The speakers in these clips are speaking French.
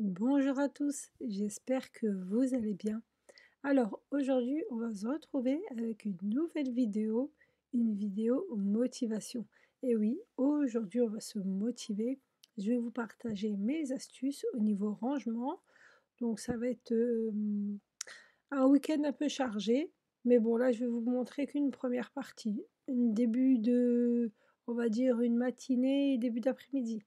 Bonjour à tous, j'espère que vous allez bien. Alors aujourd'hui, on va se retrouver avec une vidéo motivation. Et oui, aujourd'hui, on va se motiver. Je vais vous partager mes astuces au niveau rangement. Donc ça va être un week-end un peu chargé, mais bon là, je vais vous montrer qu'une première partie, on va dire une matinée, début d'après-midi.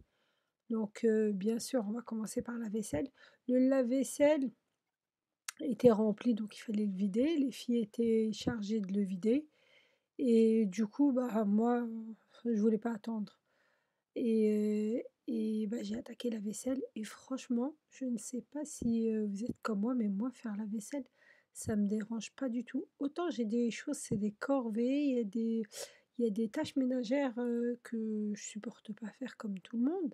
Donc, bien sûr, on va commencer par la vaisselle. Le lave-vaisselle était rempli, donc il fallait le vider. Les filles étaient chargées de le vider et du coup, bah, moi, je voulais pas attendre et bah, j'ai attaqué la vaisselle et franchement, je ne sais pas si, vous êtes comme moi, mais moi, faire la vaisselle, ça me dérange pas du tout. Autant j'ai des choses, c'est des corvées, il y a des tâches ménagères, que je supporte pas faire comme tout le monde.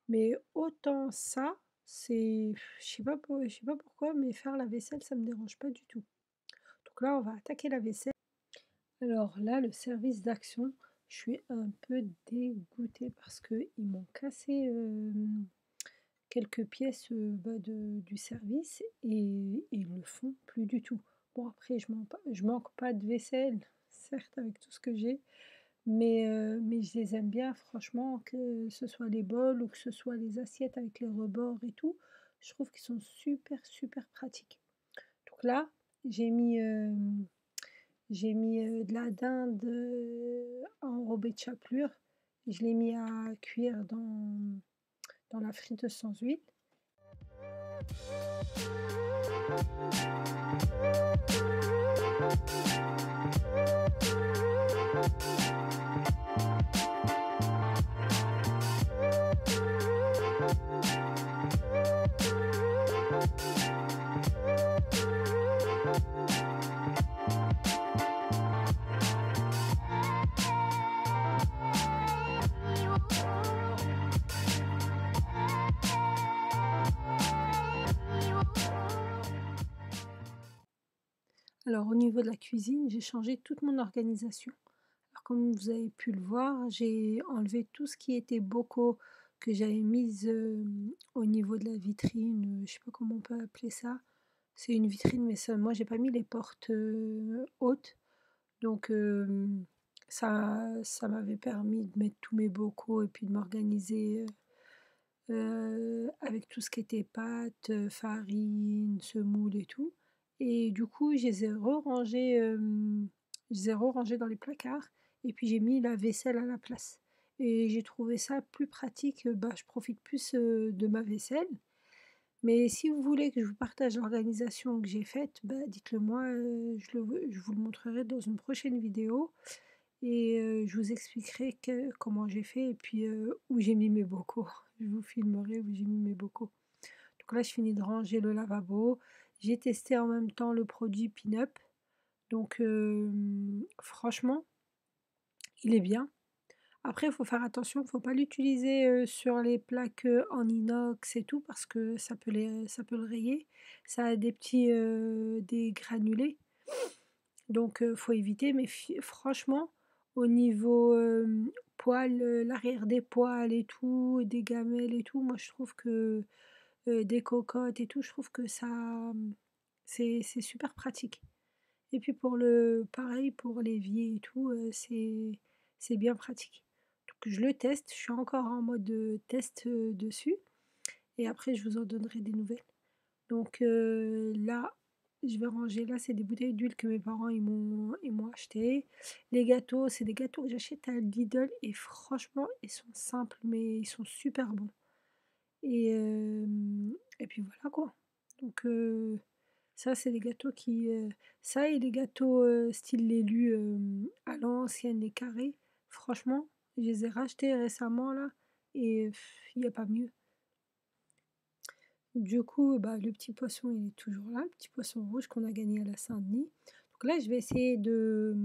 Mais autant ça, je sais pas pourquoi, mais faire la vaisselle, ça me dérange pas du tout. Donc là, on va attaquer la vaisselle. Alors là, le service d'action, je suis un peu dégoûtée parce qu'ils m'ont cassé quelques pièces du service et ils le font plus du tout. Bon, après, je manque pas de vaisselle, certes, avec tout ce que j'ai, mais je les aime bien franchement, que ce soit les bols ou que ce soit les assiettes avec les rebords et tout. Je trouve qu'ils sont super, super pratiques. Donc là, j'ai mis, de la dinde, enrobée de chapelure. Je l'ai mis à cuire dans la friteuse sans huile. Alors au niveau de la cuisine, j'ai changé toute mon organisation. Alors comme vous avez pu le voir, j'ai enlevé tout ce qui était bocaux que j'avais mis au niveau de la vitrine, je sais pas comment on peut appeler ça. C'est une vitrine, mais ça, moi j'ai pas mis les portes hautes. Donc ça m'avait permis de mettre tous mes bocaux et puis de m'organiser avec tout ce qui était pâtes, farine, semoule et tout. Et du coup, je les ai re-rangés dans les placards et puis j'ai mis la vaisselle à la place. Et j'ai trouvé ça plus pratique, bah, je profite plus de ma vaisselle. Mais si vous voulez que je vous partage l'organisation que j'ai faite, bah, dites-le moi, je vous le montrerai dans une prochaine vidéo et je vous expliquerai comment j'ai fait et puis où j'ai mis mes bocaux. Je vous filmerai où j'ai mis mes bocaux. Donc là, je finis de ranger le lavabo. J'ai testé en même temps le produit Pin-Up. Donc franchement, il est bien. Après, il faut faire attention, il ne faut pas l'utiliser sur les plaques en inox et tout parce que ça peut le rayer. Ça a des granulés. Donc faut éviter. Mais franchement, au niveau poils, l'arrière des poils et tout, des gamelles et tout, moi je trouve que des cocottes et tout, je trouve que ça, c'est super pratique. Et puis pareil pour l'évier et tout, c'est bien pratique. Donc je le teste, je suis encore en mode test dessus et après je vous en donnerai des nouvelles. Donc là, je vais ranger là, c'est des bouteilles d'huile que mes parents ils m'ont acheté. Les gâteaux, c'est des gâteaux que j'achète à Lidl et franchement, ils sont simples, mais ils sont super bons. Et puis voilà quoi. Donc ça, c'est des gâteaux ça et les gâteaux, style l'élu, à l'ancienne, les carrés, franchement, je les ai rachetés récemment là et il y a pas mieux. Du coup, bah, le petit poisson, il est toujours là, le petit poisson rouge qu'on a gagné à la Saint-Denis. Donc là, je vais essayer de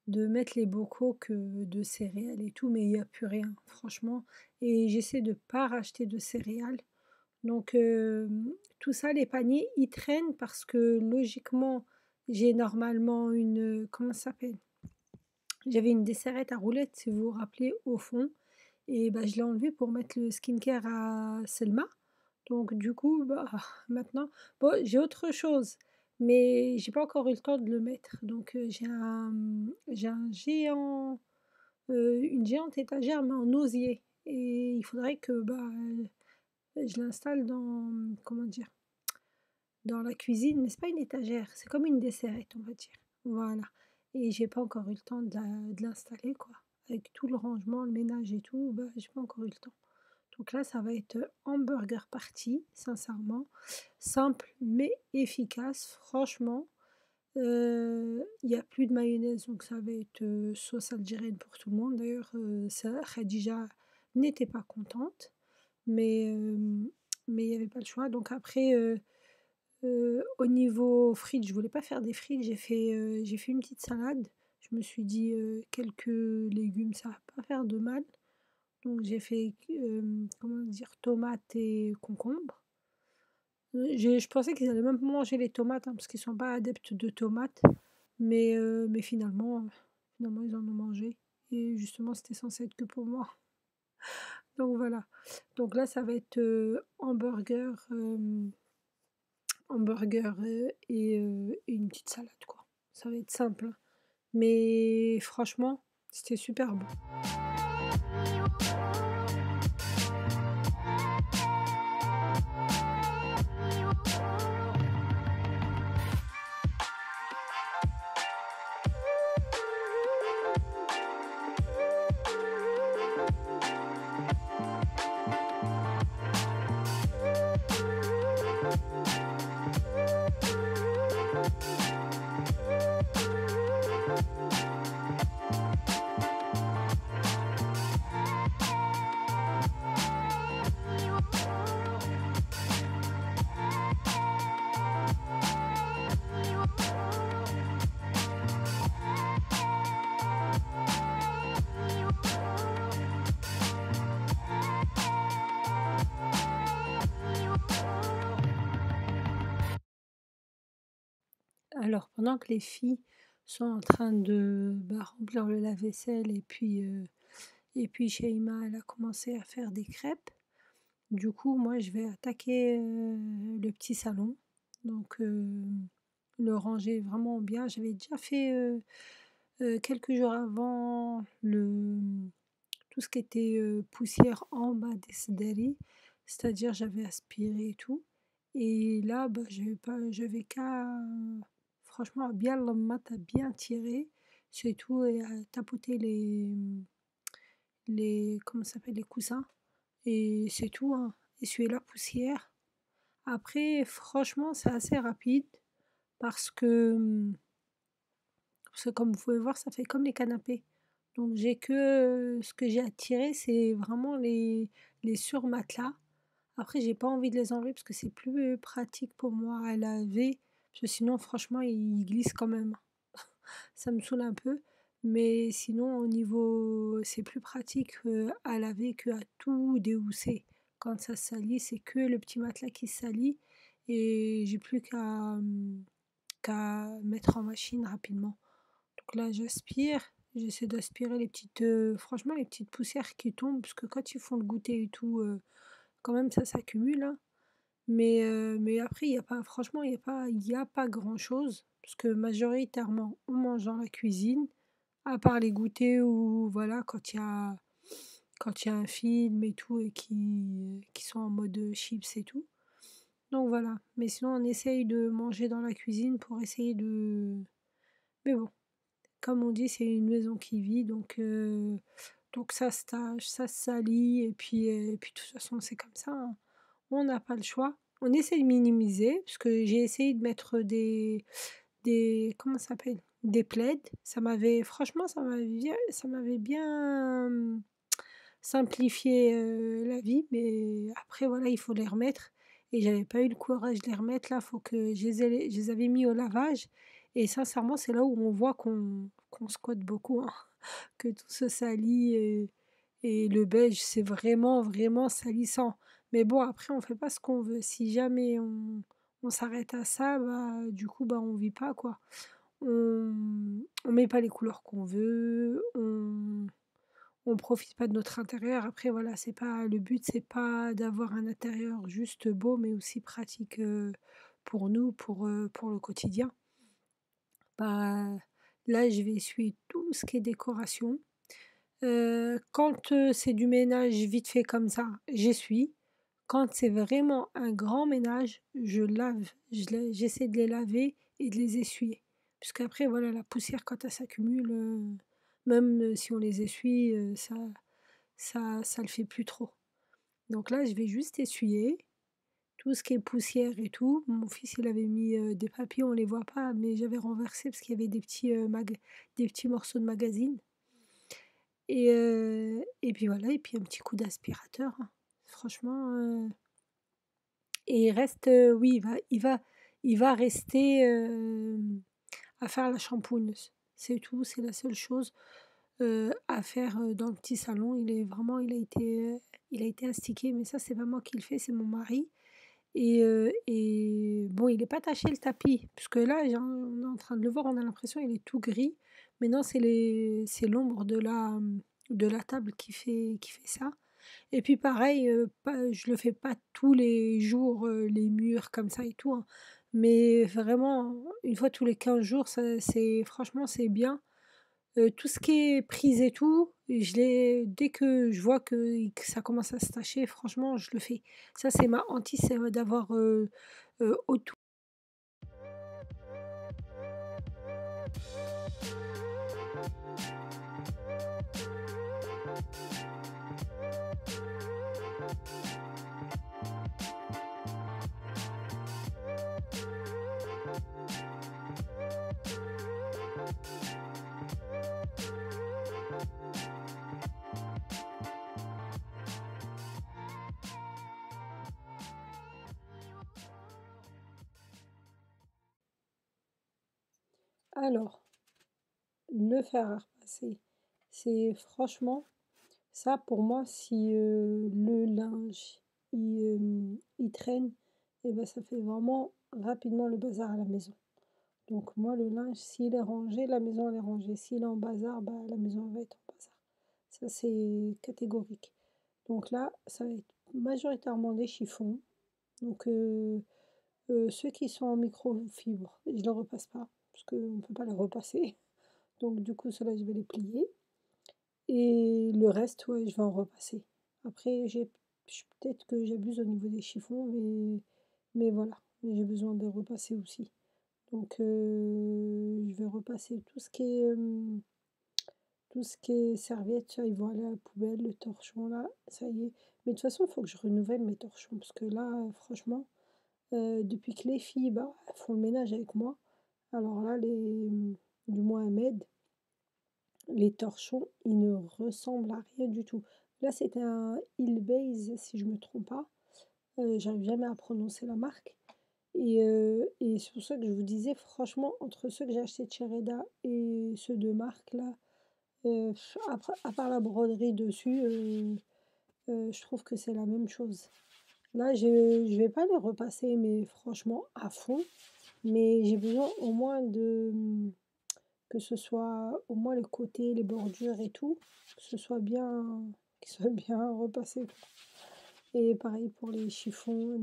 mettre les bocaux de céréales et tout, mais il y a plus rien, franchement et j'essaie de pas racheter de céréales. Donc tout ça, les paniers, ils traînent parce que logiquement, j'ai normalement comment ça s'appelle? J'avais une desserette à roulettes, si vous vous rappelez, au fond et bah, je l'ai enlevée pour mettre le skincare à Selma. Donc du coup, bah, maintenant bon, j'ai autre chose, mais j'ai pas encore eu le temps de le mettre. Donc j'ai un géant, une géante étagère, mais en osier et il faudrait que, bah, je l'installe comment dire? Dans la cuisine, mais c'est pas une étagère, c'est comme une desserette, on va dire. Voilà et j'ai pas encore eu le temps de l'installer, quoi. Avec tout le rangement, le ménage et tout, bah, j'ai pas encore eu le temps. Donc là, ça va être hamburger party, sincèrement. Simple mais efficace, franchement. Il y a plus de mayonnaise, donc ça va être, sauce algérienne pour tout le monde. D'ailleurs, ça Khadija n'était pas contente, mais mais il y avait pas le choix. Donc après, au niveau frites, je voulais pas faire des frites, j'ai fait une petite salade. Je me suis dit, quelques légumes, ça va pas faire de mal. Donc j'ai fait, comment dire? Tomates et concombres. Je pensais qu'ils allaient même pas manger les tomates, hein, parce qu'ils sont pas adeptes de tomates, mais finalement ils en ont mangé et justement c'était censé être que pour moi. Donc voilà. Donc là ça va être, hamburger, et une petite salade quoi. Ça va être simple, hein, mais franchement, c'était super bon. Alors pendant que les filles sont en train de, bah, remplir le lave-vaisselle et puis Sheima, elle a commencé à faire des crêpes. Du coup, moi, je vais attaquer, le petit salon. Donc le ranger vraiment bien. J'avais déjà fait, quelques jours avant tout ce qui était, poussière en bas des sederi, c'est-à-dire j'avais aspiré et tout et là, bah, j'avais qu'à franchement à bien le mat à bien tirer, c'est tout et à tapoter les comment ça s'appelle? Les coussins et c'est tout, hein. Essuyer la poussière. Après franchement, c'est assez rapide parce que, comme vous pouvez voir, ça fait comme les canapés. Donc j'ai que, ce que j'ai à tirer, c'est vraiment les surmatelas. Après, j'ai pas envie de les enlever parce que c'est plus pratique pour moi à laver, parce que sinon franchement, ils glissent quand même. Ça me saoule un peu, mais sinon au niveau c'est plus pratique, à laver qu'à tout déhousser. Quand ça salit, c'est que le petit matelas qui salit et j'ai plus qu'à mettre en machine rapidement. Donc là, j'aspire, j'essaie d'aspirer franchement les petites poussières qui tombent, parce que quand ils font le goûter et tout, quand même ça s'accumule, hein. Mais après il y a pas franchement il y a pas grand-chose, parce que majoritairement on mange dans la cuisine, à part les goûters ou voilà quand il y a un film et tout et qui sont en mode, chips et tout. Donc voilà. Mais sinon, on essaye de manger dans la cuisine pour essayer de... Mais bon, comme on dit, c'est une maison qui vit, donc ça se tâche, ça se salit, et puis de toute façon, c'est comme ça, hein. On n'a pas le choix. On essaie de minimiser, parce que j'ai essayé de mettre comment ça s'appelle? Des plaids. Franchement, ça m'avait bien simplifié la vie, mais après, voilà, il faut les remettre. Et j'avais pas eu le courage de les remettre là, faut que je les avais mis au lavage. Et sincèrement, c'est là où on voit qu'on squatte beaucoup, hein, que tout se salit et le beige, c'est vraiment, vraiment salissant. Mais bon, après, on fait pas ce qu'on veut. Si jamais on s'arrête à ça, bah, du coup, bah, on vit pas, quoi. On met pas les couleurs qu'on veut, on profite pas de notre intérieur. Après, voilà, c'est pas le but, c'est pas d'avoir un intérieur juste beau, mais aussi pratique pour nous, pour le quotidien. Bah, là, je vais essuyer tout ce qui est décoration. Quand c'est du ménage vite fait comme ça, j'essuie. Quand c'est vraiment un grand ménage, je lave, j'essaie de les laver et de les essuyer. Puisqu'après, voilà, la poussière, quand elle s'accumule, même si on les essuie, ça le fait plus trop. Donc là, je vais juste essuyer tout ce qui est poussière et tout. Mon fils, il avait mis des papiers, on les voit pas, mais j'avais renversé parce qu'il y avait des petits morceaux de magazine. Et puis voilà, et puis un petit coup d'aspirateur, hein. Franchement, et il reste, oui, il va rester à faire la shampooneuse. C'est tout, c'est la seule chose à faire dans le petit salon. Il a été astiqué, mais ça, c'est pas moi qui le fais, c'est mon mari. Et bon, il n'est pas taché le tapis, puisque là, on est en train de le voir, on a l'impression il est tout gris. Mais non, c'est l'ombre de la table qui fait ça. Et puis pareil, je le fais pas tous les jours, les murs comme ça et tout, hein. Mais vraiment, une fois tous les 15 jours, franchement, c'est bien. Tout ce qui est prise et tout, dès que je vois que ça commence à se tacher, franchement, je le fais. Ça, c'est ma hantise, c'est d'avoir autour. Alors, le fer à repasser, c'est franchement, ça pour moi, si le linge il traîne, et ben ça fait vraiment rapidement le bazar à la maison. Donc moi, le linge, s'il est rangé, la maison elle est rangée. S'il est en bazar, bah, la maison elle va être en bazar. Ça, c'est catégorique. Donc là, ça va être majoritairement des chiffons. Donc ceux qui sont en microfibre, je ne les repasse pas, parce qu'on ne peut pas les repasser. Donc du coup, ceux-là, je vais les plier. Et le reste, ouais, je vais en repasser. Après, peut-être que j'abuse au niveau des chiffons, mais voilà. Mais j'ai besoin de les repasser aussi. Donc je vais repasser tout ce qui est serviette, ça, ils vont aller à la poubelle, le torchon là, ça y est. Mais de toute façon, il faut que je renouvelle mes torchons, parce que là, franchement, depuis que les filles, bah, elles font le ménage avec moi, alors là, du moins elles m'aident, les torchons, ils ne ressemblent à rien du tout. Là, c'était un Hillbase, si je me trompe pas. J'arrive jamais à prononcer la marque. Et c'est pour ça que je vous disais, franchement, entre ceux que j'ai achetés de chez Reda et ceux de marque là, à part la broderie dessus, je trouve que c'est la même chose. Là, je vais pas les repasser, mais franchement à fond. Mais j'ai besoin au moins que ce soit au moins les côtés, les bordures et tout, que ce soit bien, qu'ils soient bien repassés. Et pareil pour les chiffons,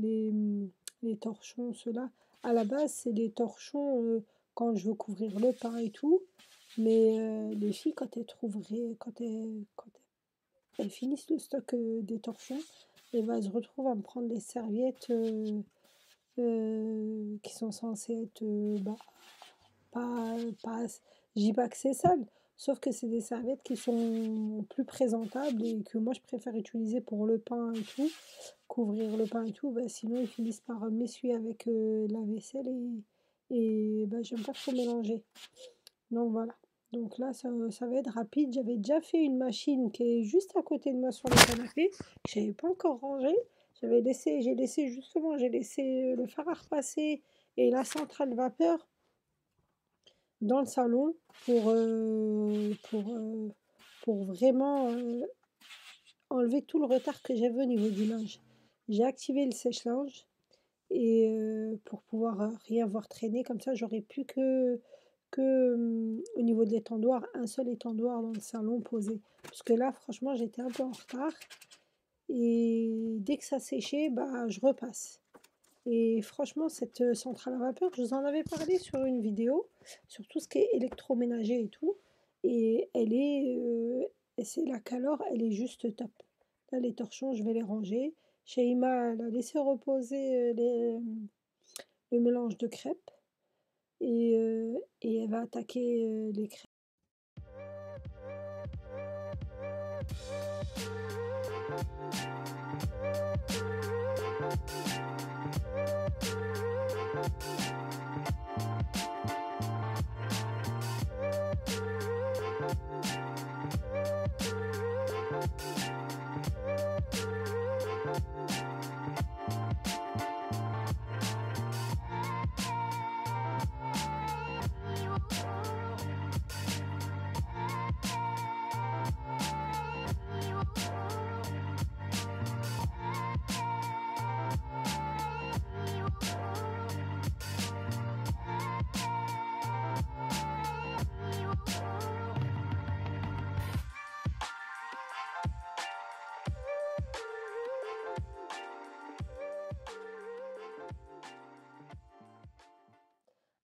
les torchons, ceux-là. À la base, c'est des torchons quand je veux couvrir le pain et tout. Mais les filles, quand elles finissent le stock des torchons, et ben, elles se retrouvent à me prendre des serviettes qui sont censées être bah, pas, je dis pas que c'est sale, sauf que c'est des serviettes qui sont plus présentables et que moi je préfère utiliser pour le pain et tout, couvrir le pain et tout, bah, sinon ils finissent par m'essuyer avec la vaisselle et bah, j'aime pas trop mélanger. Donc voilà. Donc là, ça va être rapide. J'avais déjà fait une machine qui est juste à côté de moi sur le canapé, que j'avais pas encore rangée. J'ai laissé le fer à repasser et la centrale vapeur dans le salon pour vraiment enlever tout le retard que j'avais au niveau du linge. J'ai activé le sèche-linge et pour pouvoir rien voir traîner, comme ça j'aurais plus que au niveau de l'étendoir, un seul étendoir dans le salon posé. Parce que là, franchement, j'étais un peu en retard. Et dès que ça séchait, bah, je repasse. Et franchement, cette centrale à vapeur, je vous en avais parlé sur une vidéo, sur tout ce qui est électroménager et tout. Et c'est la Calor, elle est juste top. Là, les torchons, je vais les ranger. Shaima, elle a laissé reposer le mélange de crêpes et elle va attaquer les crêpes.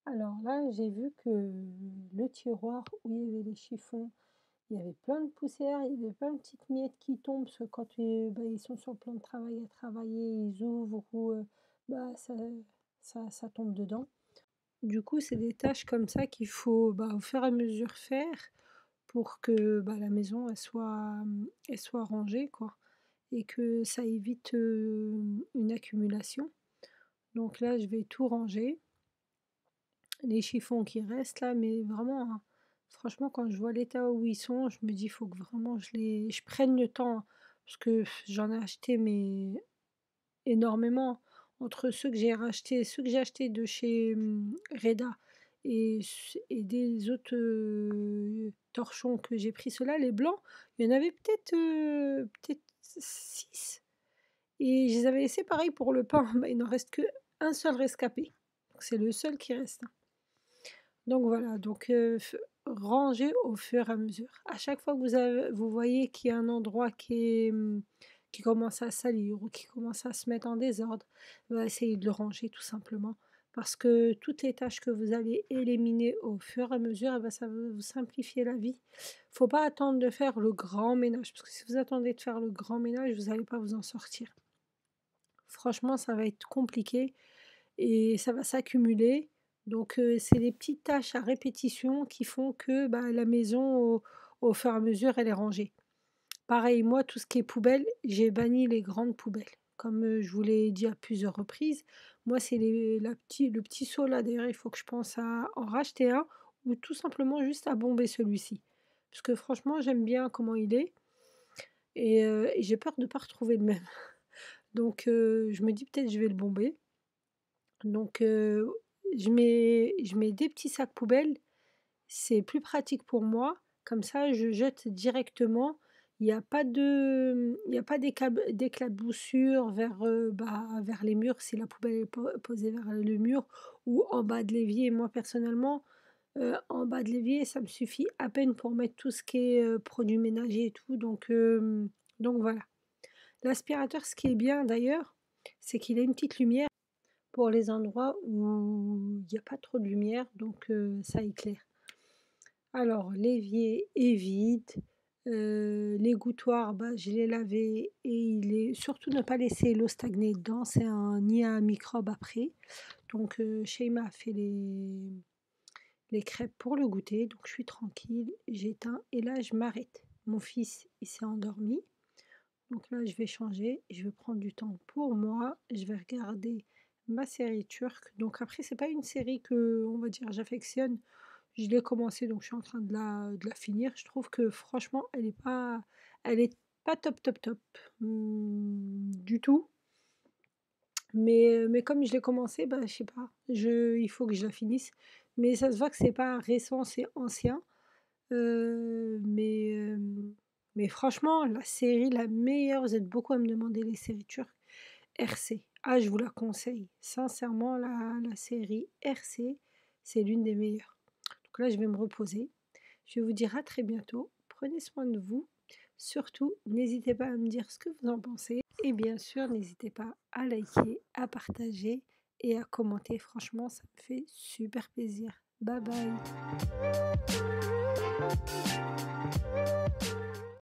Alors là, j'ai vu que le tiroir où il y avait les chiffons, il y avait plein de poussière, il y avait plein de petites miettes qui tombent, parce que quand bah, ils sont sur le plan de travail à travailler, ils ouvrent ou bah, ça tombe dedans. Du coup, c'est des tâches comme ça qu'il faut bah, au fur et à mesure faire pour que bah, la maison elle soit rangée, quoi, et que ça évite une accumulation. Donc là, je vais tout ranger. Les chiffons qui restent là, mais vraiment, hein, franchement, quand je vois l'état où ils sont, je me dis, il faut que vraiment je prenne le temps, hein, parce que j'en ai acheté, mais énormément. Entre ceux que j'ai rachetés, ceux que j'ai achetés de chez Reda et des autres torchons que j'ai pris, ceux-là, les blancs, il y en avait peut-être 6. Et je les avais laissés pareil pour le pain. Bah, il n'en reste qu'un seul rescapé. Donc c'est le seul qui reste, hein. Donc voilà, donc ranger au fur et à mesure. À chaque fois que vous voyez qu'il y a un endroit qui commence à salir ou qui commence à se mettre en désordre, bah, essayez de le ranger tout simplement. Parce que toutes les tâches que vous allez éliminer au fur et à mesure, eh ben, ça va vous simplifier la vie. Faut pas attendre de faire le grand ménage, parce que si vous attendez de faire le grand ménage, vous n'allez pas vous en sortir. Franchement, ça va être compliqué et ça va s'accumuler. Donc, c'est des petites tâches à répétition qui font que, bah, la maison au fur et à mesure, elle est rangée. Pareil, moi, tout ce qui est poubelle, j'ai banni les grandes poubelles. Comme, je vous l'ai dit à plusieurs reprises, moi, c'est le petit seau là, d'ailleurs, il faut que je pense à en racheter un ou tout simplement juste à bomber celui-ci. Parce que franchement, j'aime bien comment il est et j'ai peur de ne pas retrouver le même. Donc, je me dis peut-être je vais le bomber. Donc, je mets des petits sacs poubelles, c'est plus pratique pour moi. Comme ça, je jette directement. Il y a pas d'éclaboussure bah, vers les murs si la poubelle est posée vers le mur ou en bas de l'évier. Moi, personnellement, en bas de l'évier, ça me suffit à peine pour mettre tout ce qui est produits ménagers et tout. Donc voilà. L'aspirateur, ce qui est bien d'ailleurs, c'est qu'il a une petite lumière pour les endroits où il y a pas trop de lumière, donc ça éclaire. Alors l'évier est vide, L'égouttoir, bah, je l'ai lavé et il est surtout ne pas laisser l'eau stagner dedans, c'est un nid à microbes après. Donc Sheima a fait les crêpes pour le goûter, donc je suis tranquille, j'éteins et là je m'arrête. Mon fils, il s'est endormi, donc là je vais changer, je vais prendre du temps pour moi, je vais regarder ma série turque. Donc après c'est pas une série que, on va dire, j'affectionne. Je l'ai commencé, donc je suis en train de la finir. Je trouve que franchement, elle est pas top, top, top, du tout. Mais comme je l'ai commencé, bah, je sais pas, il faut que je la finisse. Mais ça se voit que c'est pas récent, c'est ancien. Mais franchement, la série la meilleure, vous êtes beaucoup à me demander les séries turques, RC. Ah, je vous la conseille. Sincèrement, la série RC, c'est l'une des meilleures. Donc là, je vais me reposer. Je vais vous dire à très bientôt. Prenez soin de vous. Surtout, n'hésitez pas à me dire ce que vous en pensez. Et bien sûr, n'hésitez pas à liker, à partager et à commenter. Franchement, ça me fait super plaisir. Bye bye.